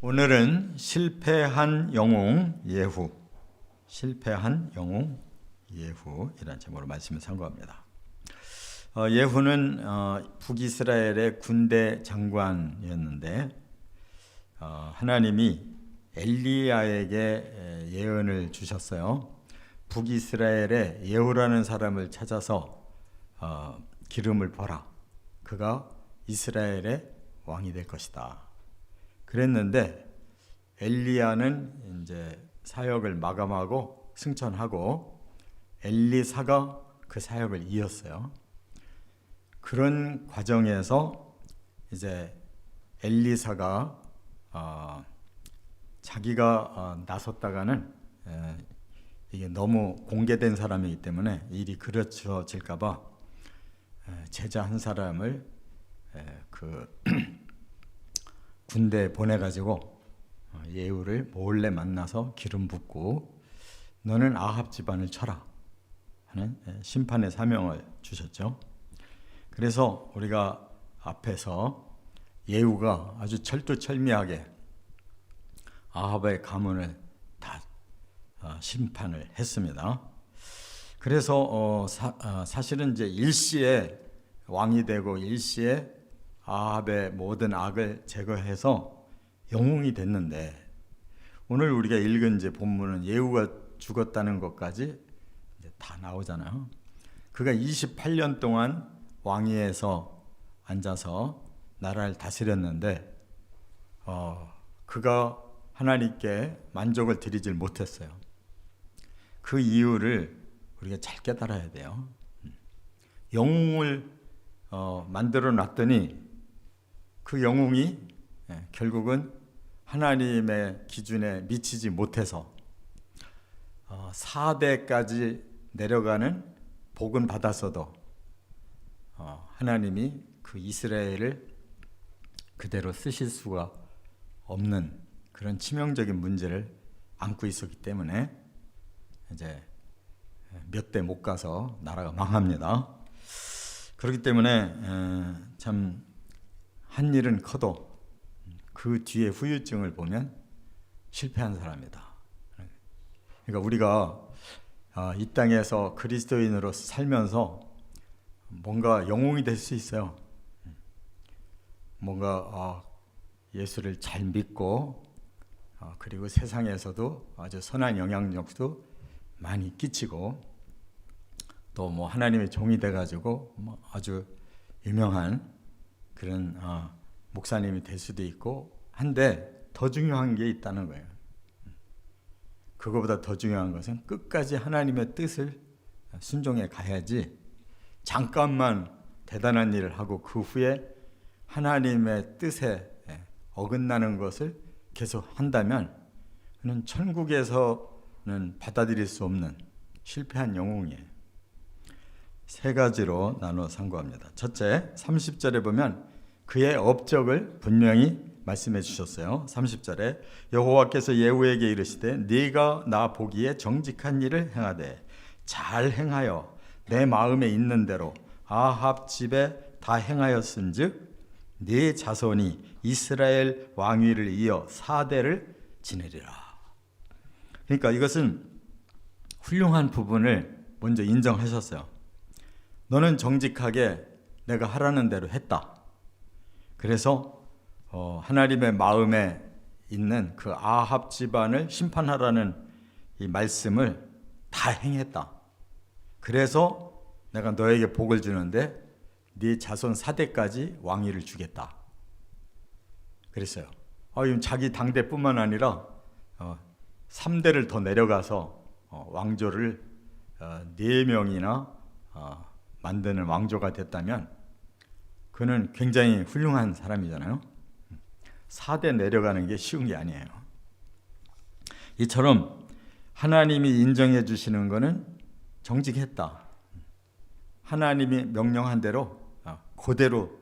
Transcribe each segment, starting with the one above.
오늘은 실패한 영웅 예후이라는 제목으로 말씀을 선고합니다. 예후는 북이스라엘의 군대 장관이었는데 하나님이 엘리야에게 예언을 주셨어요. 북이스라엘에 예후라는 사람을 찾아서 기름을 부어라. 그가 이스라엘의 왕이 될 것이다. 그랬는데 엘리야는 이제 사역을 마감하고 승천하고 엘리사가 그 사역을 이었어요. 그런 과정에서 이제 엘리사가 자기가 나섰다가는 이게 너무 공개된 사람이기 때문에 일이 그르쳐질까봐 제자 한 사람을 그 군대에 보내가지고 예후를 몰래 만나서 기름 붓고 너는 아합 집안을 쳐라 하는 심판의 사명을 주셨죠. 그래서 우리가 앞에서 예후가 아주 철두철미하게 아합의 가문을 다 심판을 했습니다. 그래서 사실은 이제 일시에 왕이 되고 일시에 아합의 모든 악을 제거해서 영웅이 됐는데 오늘 우리가 읽은 이제 본문은 예후가 죽었다는 것까지 이제 다 나오잖아요. 그가 28년 동안 왕위에서 앉아서 나라를 다스렸는데 그가 하나님께 만족을 드리질 못했어요. 그 이유를 우리가 잘 깨달아야 돼요. 영웅을 만들어 놨더니 그 영웅이 결국은 하나님의 기준에 미치지 못해서 4대까지 내려가는 복은 받았어도 하나님이 그 이스라엘을 그대로 쓰실 수가 없는 그런 치명적인 문제를 안고 있었기 때문에 이제 몇 대 못 가서 나라가 망합니다. 그렇기 때문에 참 한 일은 커도 그 뒤에 후유증을 보면 실패한 사람이다. 그러니까 우리가 이 땅에서 그리스도인으로 살면서 뭔가 영웅이 될 수 있어요. 뭔가 예수를 잘 믿고 그리고 세상에서도 아주 선한 영향력도 많이 끼치고 또 뭐 하나님의 종이 돼가지고 뭐 아주 유명한 그런 목사님이 될 수도 있고 한데 더 중요한 게 있다는 거예요. 그거보다 더 중요한 것은 끝까지 하나님의 뜻을 순종해 가야지 잠깐만 대단한 일을 하고 그 후에 하나님의 뜻에 어긋나는 것을 계속 한다면 그는 천국에서는 받아들일 수 없는 실패한 영웅이에요. 세 가지로 나눠 상고합니다. 첫째, 30절에 보면 그의 업적을 분명히 말씀해 주셨어요. 30절에 여호와께서 예후에게 이르시되 네가 나 보기에 정직한 일을 행하되 잘 행하여 내 마음에 있는 대로 아합 집에 다 행하였은즉 네 자손이 이스라엘 왕위를 이어 4대를 지내리라. 그러니까 이것은 훌륭한 부분을 먼저 인정하셨어요. 너는 정직하게 내가 하라는 대로 했다. 그래서 하나님의 마음에 있는 그 아합 집안을 심판하라는 이 말씀을 다 행했다. 그래서 내가 너에게 복을 주는데 네 자손 4대까지 왕위를 주겠다. 그랬어요. 자기 당대뿐만 아니라 3대를 더 내려가서 왕조를 4명이나 만드는 왕조가 됐다면 그는 굉장히 훌륭한 사람이잖아요. 4대 내려가는 게 쉬운 게 아니에요. 이처럼 하나님이 인정해 주시는 것은 정직했다. 하나님이 명령한 대로 그대로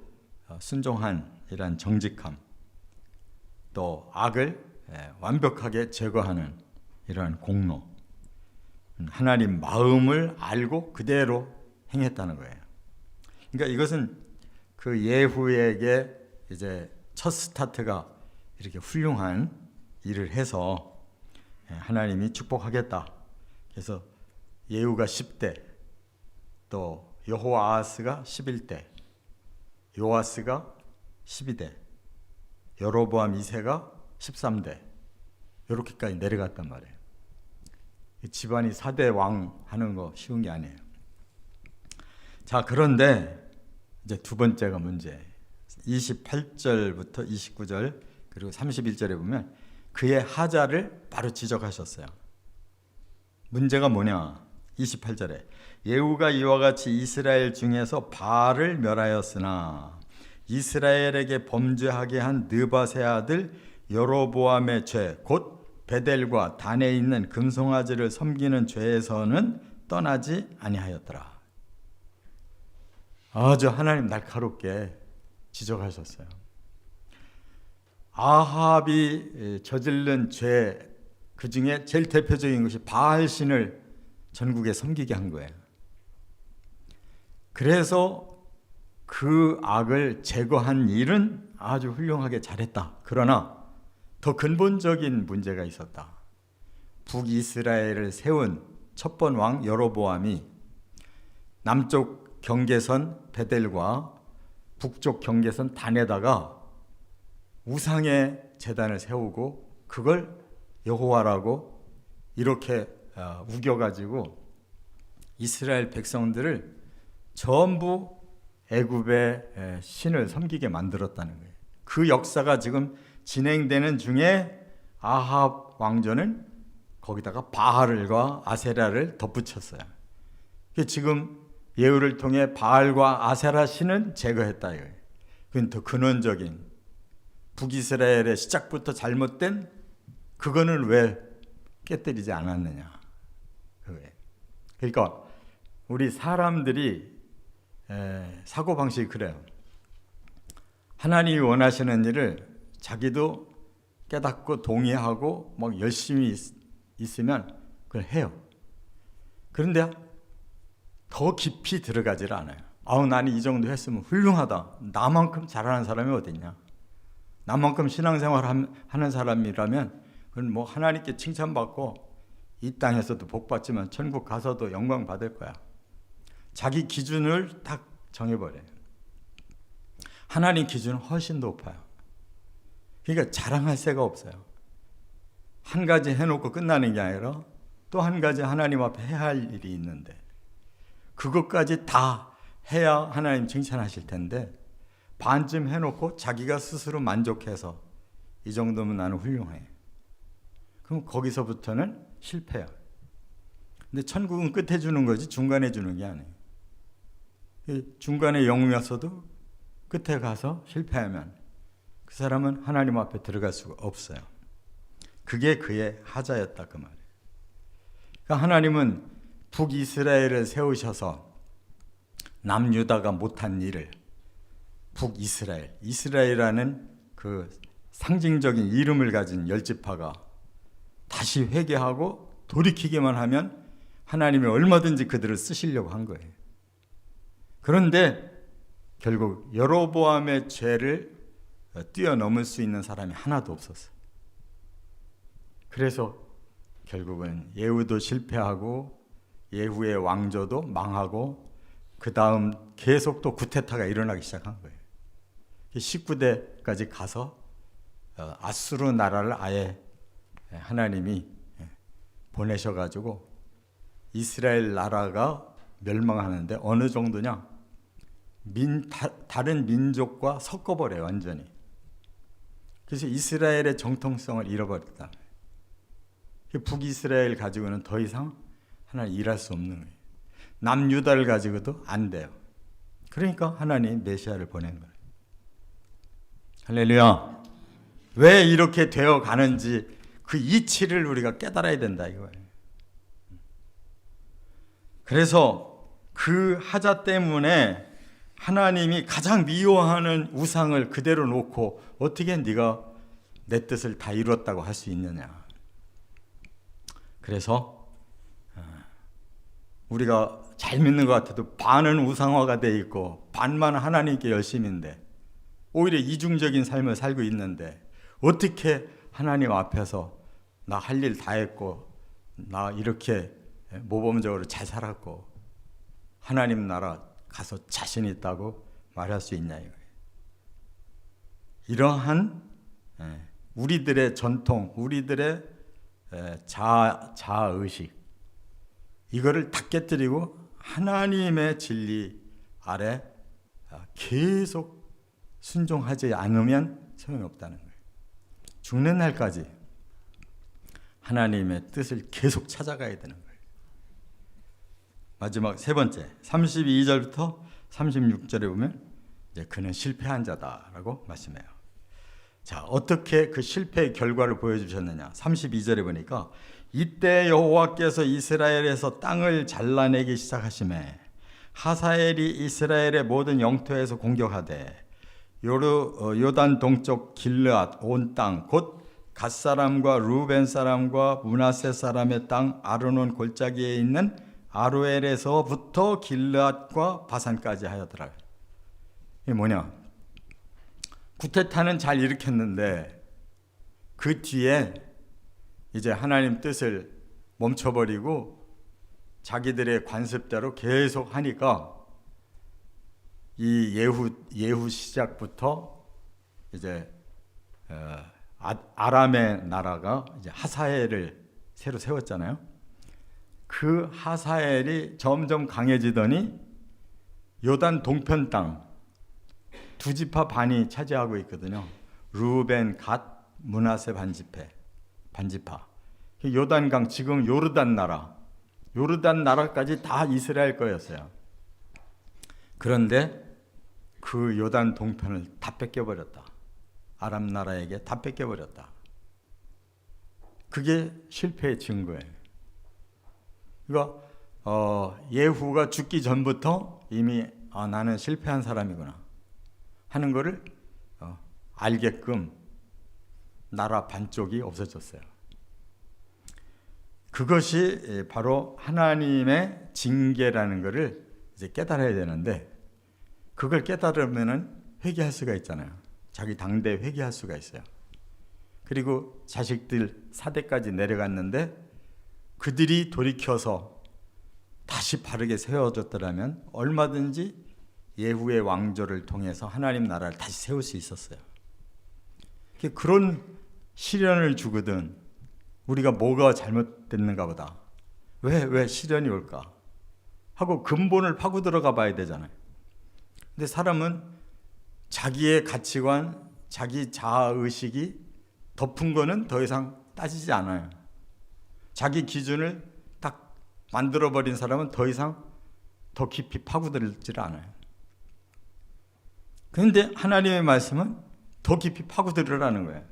순종한 이런 정직함, 또 악을 완벽하게 제거하는 이러한 공로, 하나님 마음을 알고 그대로 행했다는 거예요. 그러니까 이것은 그 예후에게 이제 첫 스타트가 이렇게 훌륭한 일을 해서 하나님이 축복하겠다. 그래서 예후가 10대, 또 여호아하스가 11대, 요아스가 12대, 여로보암 2세가 13대, 이렇게까지 내려갔단 말이에요. 집안이 4대 왕 하는 거 쉬운 게 아니에요. 자, 그런데 이제 두 번째가 문제예요. 28절부터 29절 그리고 31절에 보면 그의 하자를 바로 지적하셨어요. 문제가 뭐냐? 28절에 예후가 이와 같이 이스라엘 중에서 바알을 멸하였으나 이스라엘에게 범죄하게 한 느밧의 아들 여로보암의 죄, 곧 베델과 단에 있는 금송아지를 섬기는 죄에서는 떠나지 아니하였더라. 아주 하나님 날카롭게 지적하셨어요. 아합이 저지른 죄, 그 중에 제일 대표적인 것이 바알 신을 전국에 섬기게 한 거예요. 그래서 그 악을 제거한 일은 아주 훌륭하게 잘했다. 그러나 더 근본적인 문제가 있었다. 북이스라엘을 세운 첫 번 왕 여로보암이 남쪽 경계선 베델과 북쪽 경계선 단에다가 우상의 제단을 세우고 그걸 여호와라고 이렇게 우겨가지고 이스라엘 백성들을 전부 애굽의 신을 섬기게 만들었다는 거예요. 그 역사가 지금 진행되는 중에 아합 왕조는 거기다가 바알과 아세라를 덧붙였어요. 지금 예후를 통해 바알과 아세라 신은 제거했다 이거예요. 그건 더 근원적인 북이스라엘의 시작부터 잘못된 그거는 왜 깨뜨리지 않았느냐. 그러니까 우리 사람들이 사고방식이 그래요. 하나님이 원하시는 일을 자기도 깨닫고 동의하고 막 열심히 있으면 그걸 해요. 그런데 더 깊이 들어가질 않아요. 나는 이 정도 했으면 훌륭하다. 나만큼 잘하는 사람이 어딨냐. 나만큼 신앙생활 하는 사람이라면 그건 뭐 하나님께 칭찬받고 이 땅에서도 복받지만 천국 가서도 영광 받을 거야. 자기 기준을 딱 정해버려요. 하나님 기준은 훨씬 높아요. 그러니까 자랑할 새가 없어요. 한 가지 해놓고 끝나는 게 아니라 또 한 가지 하나님 앞에 해야 할 일이 있는데 그것까지 다 해야 하나님 칭찬하실 텐데 반쯤 해놓고 자기가 스스로 만족해서 이 정도면 나는 훌륭해. 그럼 거기서부터는 실패야. 근데 천국은 끝에 주는 거지 중간에 주는 게 아니에요. 중간에 영웅이었어도 끝에 가서 실패하면 그 사람은 하나님 앞에 들어갈 수가 없어요. 그게 그의 하자였다 그 말이에요. 그러니까 하나님은 북이스라엘을 세우셔서 남유다가 못한 일을 북이스라엘, 이스라엘이라는 그 상징적인 이름을 가진 열지파가 다시 회개하고 돌이키기만 하면 하나님이 얼마든지 그들을 쓰시려고 한 거예요. 그런데 결국 여로보암의 죄를 뛰어넘을 수 있는 사람이 하나도 없었어요. 그래서 결국은 예후도 실패하고 예후의 왕조도 망하고 그 다음 계속 또 구테타가 일어나기 시작한 거예요. 19대까지 가서 아수르 나라를 아예 하나님이 보내셔가지고 이스라엘 나라가 멸망하는데 어느 정도냐? 다른 민족과 섞어버려요, 완전히. 그래서 이스라엘의 정통성을 잃어버렸다. 북이스라엘 가지고는 더 이상 하나님 일할 수 없는 거예요. 남유다를 가지고도 안 돼요. 그러니까 하나님 메시아를 보낸 거예요. 할렐루야. 왜 이렇게 되어 가는지 그 이치를 우리가 깨달아야 된다 이거예요. 그래서 그 하자 때문에 하나님이 가장 미워하는 우상을 그대로 놓고 어떻게 네가 내 뜻을 다 이루었다고 할 수 있느냐. 그래서 우리가 잘 믿는 것 같아도 반은 우상화가 돼 있고 반만 하나님께 열심인데 오히려 이중적인 삶을 살고 있는데 어떻게 하나님 앞에서 나 할 일 다 했고 나 이렇게 모범적으로 잘 살았고 하나님 나라 가서 자신 있다고 말할 수 있냐 이거예요. 이러한 우리들의 전통, 우리들의 자아의식 이거를 다 깨뜨리고 하나님의 진리 아래 계속 순종하지 않으면 소용이 없다는 거예요. 죽는 날까지 하나님의 뜻을 계속 찾아가야 되는 거예요. 마지막 세 번째 32절부터 36절에 보면 이제 그는 실패한 자다라고 말씀해요. 자, 어떻게 그 실패의 결과를 보여주셨느냐. 32절에 보니까 이때 여호와께서 이스라엘에서 땅을 잘라내기 시작하시매 하사엘이 이스라엘의 모든 영토에서 공격하되 요단 동쪽 길르앗 온 땅 곧 갓 사람과 루벤 사람과 므낫세 사람의 땅 아르논 골짜기에 있는 아로엘에서부터 길르앗과 바산까지 하였더라. 이게 뭐냐? 구테타는 잘 일으켰는데 그 뒤에 이제 하나님 뜻을 멈춰버리고 자기들의 관습대로 계속 하니까 이 예후 시작부터 이제 아람의 나라가 이제 하사엘을 새로 세웠잖아요. 그 하사엘이 점점 강해지더니 요단 동편 땅 두 지파 반이 차지하고 있거든요. 루벤, 갓, 므낫세 반지파. 요단강 지금 요르단 나라까지 다 이스라엘 거였어요. 그런데 그 요단 동편을 다 뺏겨버렸다. 아람 나라에게 다 뺏겨버렸다. 그게 실패의 증거예요. 그러니까 예후가 죽기 전부터 이미 나는 실패한 사람이구나 하는 거를 알게끔 나라 반쪽이 없어졌어요. 그것이 바로 하나님의 징계라는 것을 이제 깨달아야 되는데 그걸 깨달으면은 회개할 수가 있잖아요. 자기 당대 회개할 수가 있어요. 그리고 자식들 4대까지 내려갔는데 그들이 돌이켜서 다시 바르게 세워졌더라면 얼마든지 예후의 왕조를 통해서 하나님 나라를 다시 세울 수 있었어요. 그런 시련을 주거든 우리가 뭐가 잘못됐는가 보다. 왜 시련이 올까? 하고 근본을 파고 들어가 봐야 되잖아요. 근데 사람은 자기의 가치관, 자기 자아의식이 덮은 거는 더 이상 따지지 않아요. 자기 기준을 딱 만들어버린 사람은 더 이상 더 깊이 파고들지를 않아요. 그런데 하나님의 말씀은 더 깊이 파고들으라는 거예요.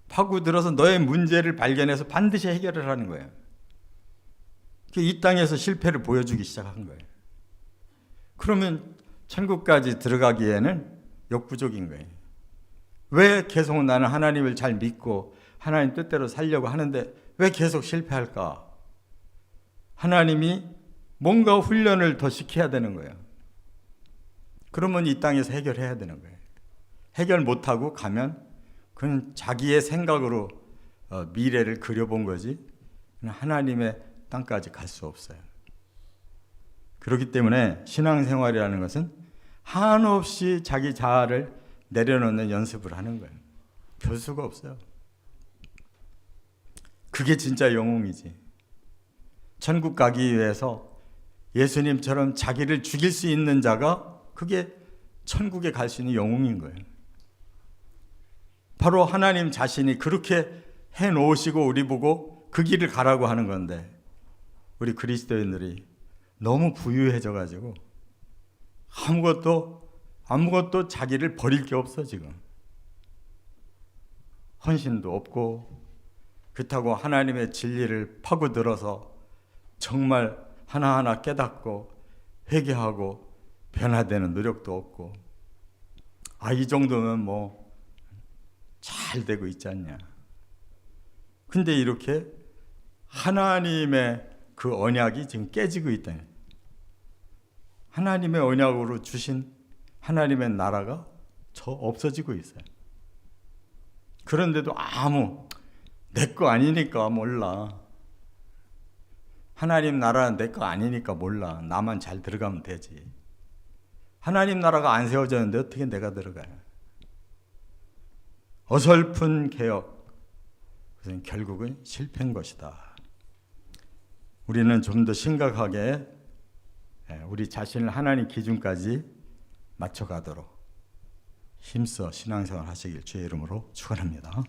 파고들어서 너의 문제를 발견해서 반드시 해결을 하는 거예요. 이 땅에서 실패를 보여주기 시작한 거예요. 그러면 천국까지 들어가기에는 역부족인 거예요. 왜 계속 나는 하나님을 잘 믿고 하나님 뜻대로 살려고 하는데 왜 계속 실패할까? 하나님이 뭔가 훈련을 더 시켜야 되는 거예요. 그러면 이 땅에서 해결해야 되는 거예요. 해결 못하고 가면 그건 자기의 생각으로 미래를 그려본 거지 하나님의 땅까지 갈 수 없어요. 그렇기 때문에 신앙생활이라는 것은 한없이 자기 자아를 내려놓는 연습을 하는 거예요. 별 수가 없어요. 그게 진짜 영웅이지. 천국 가기 위해서 예수님처럼 자기를 죽일 수 있는 자가 그게 천국에 갈 수 있는 영웅인 거예요. 바로 하나님 자신이 그렇게 해놓으시고 우리 보고 그 길을 가라고 하는 건데 우리 그리스도인들이 너무 부유해져가지고 아무것도 자기를 버릴 게 없어 지금. 헌신도 없고 그렇다고 하나님의 진리를 파고들어서 정말 하나하나 깨닫고 회개하고 변화되는 노력도 없고 이 정도면 뭐 잘 되고 있지 않냐. 근데 이렇게 하나님의 그 언약이 지금 깨지고 있다. 하나님의 언약으로 주신 하나님의 나라가 없어지고 있어요. 그런데도 아무 내 거 아니니까 몰라. 하나님 나라는 내 거 아니니까 몰라. 나만 잘 들어가면 되지. 하나님 나라가 안 세워졌는데 어떻게 내가 들어가요? 어설픈 개혁, 그것은 결국은 실패인 것이다. 우리는 좀 더 심각하게 우리 자신을 하나님 기준까지 맞춰가도록 힘써 신앙생활 하시길 주의 이름으로 축원합니다.